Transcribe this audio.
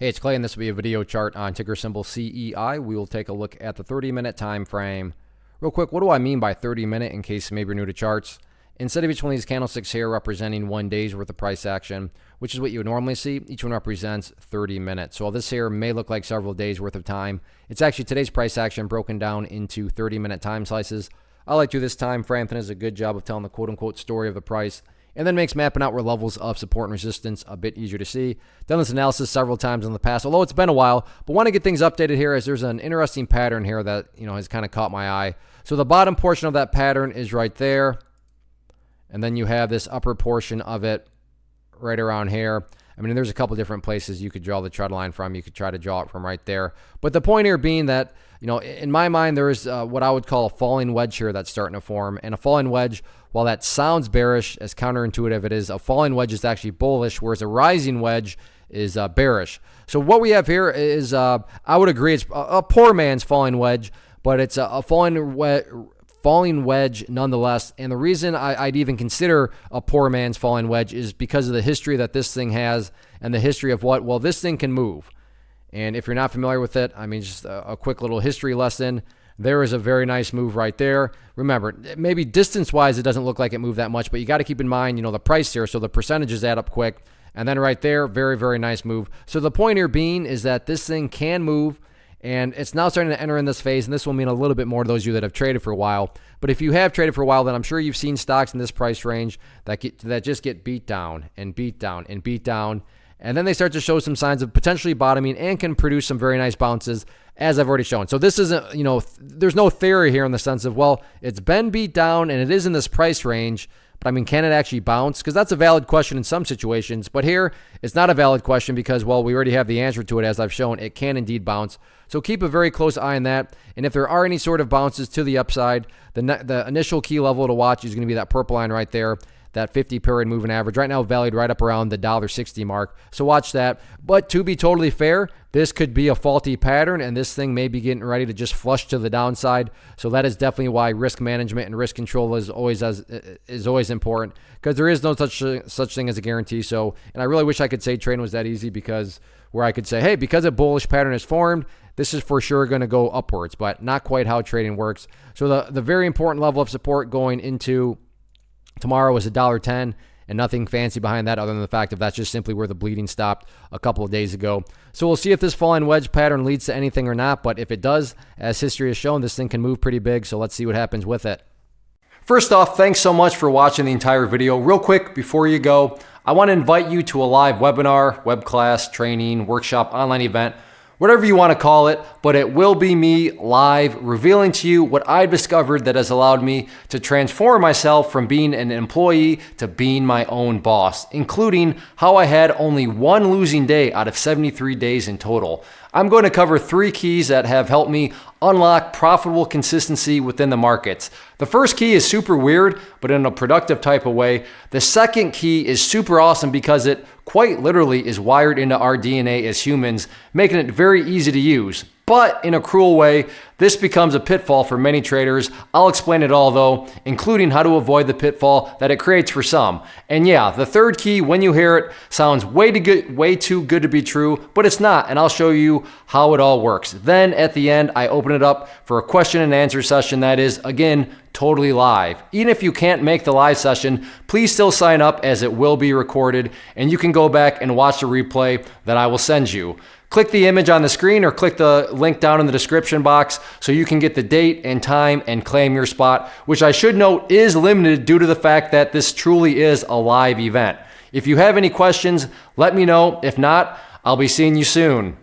Hey, it's Clay, and this will be a video chart on ticker symbol CEI. We will take a look at the 30-minute time frame. Real quick, what do I mean by 30-minute in case maybe you're new to charts? Instead of each one of these candlesticks here representing 1 day's worth of price action, which is what you would normally see, each one represents 30 minutes. So while this here may look like several days worth of time, it's actually today's price action broken down into 30-minute time slices. I like to do this time frame. It does a good job of telling the quote-unquote story of the price, and then makes mapping out where levels of support and resistance a bit easier to see. Done this analysis several times in the past, although it's been a while, but want to get things updated here as there's an interesting pattern here that has kind of caught my eye. So the bottom portion of that pattern is right there, and then you have this upper portion of it right around here. I mean, there's a couple different places you could draw the trend line from. You could try to draw it from right there. But the point here being that, in my mind, there is what I would call a falling wedge here that's starting to form. And a falling wedge, while that sounds bearish, as counterintuitive it is, a falling wedge is actually bullish, whereas a rising wedge is bearish. So what we have here is, I would agree, it's a poor man's falling wedge, but it's a falling wedge nonetheless. And the reason I'd even consider a poor man's falling wedge is because of the history that this thing has and the history of well, this thing can move. And if you're not familiar with it, I mean, just a quick little history lesson. There is a very nice move right there. Remember, maybe distance-wise, it doesn't look like it moved that much, but you got to keep in mind, the price here, so the percentages add up quick. And then right there, very, very nice move. So the point here being is that this thing can move, and it's now starting to enter in this phase, and this will mean a little bit more to those of you that have traded for a while. But if you have traded for a while, then I'm sure you've seen stocks in this price range that just get beat down and beat down and beat down. And then they start to show some signs of potentially bottoming and can produce some very nice bounces, as I've already shown. So this isn't, there's no theory here in the sense of, well, it's been beat down and it is in this price range, but I mean, can it actually bounce? Because that's a valid question in some situations. But here, it's not a valid question because, well, we already have the answer to it, as I've shown. It can indeed bounce. So keep a very close eye on that. And if there are any sort of bounces to the upside, the initial key level to watch is going to be that purple line right there, that 50-period moving average, right now valued right up around the $1.60 mark. So watch that. But to be totally fair, this could be a faulty pattern, and this thing may be getting ready to just flush to the downside. So that is definitely why risk management and risk control is always important, because there is no such thing as a guarantee. So, and I really wish I could say trading was that easy, because where I could say, hey, because a bullish pattern is formed, this is for sure going to go upwards, but not quite how trading works. So the very important level of support going into tomorrow was $1.10, and nothing fancy behind that other than the fact that that's just simply where the bleeding stopped a couple of days ago. So we'll see if this falling wedge pattern leads to anything or not, but if it does, as history has shown, this thing can move pretty big, so let's see what happens with it. First off, thanks so much for watching the entire video. Real quick, before you go, I want to invite you to a live webinar, web class, training, workshop, online event, whatever you want to call it, but it will be me live revealing to you what I've discovered that has allowed me to transform myself from being an employee to being my own boss, including how I had only one losing day out of 73 days in total. I'm going to cover 3 keys that have helped me unlock profitable consistency within the markets. The first key is super weird, but in a productive type of way. The second key is super awesome because it quite literally is wired into our DNA as humans, making it very easy to use. But in a cruel way, this becomes a pitfall for many traders. I'll explain it all though, including how to avoid the pitfall that it creates for some. And yeah, the third key, when you hear it, sounds way too good to be true, but it's not, and I'll show you how it all works. Then at the end, I open it up for a question and answer session that is, again, totally live. Even if you can't make the live session, please still sign up as it will be recorded, and you can go back and watch the replay that I will send you. Click the image on the screen or click the link down in the description box so you can get the date and time and claim your spot, which I should note is limited due to the fact that this truly is a live event. If you have any questions, let me know. If not, I'll be seeing you soon.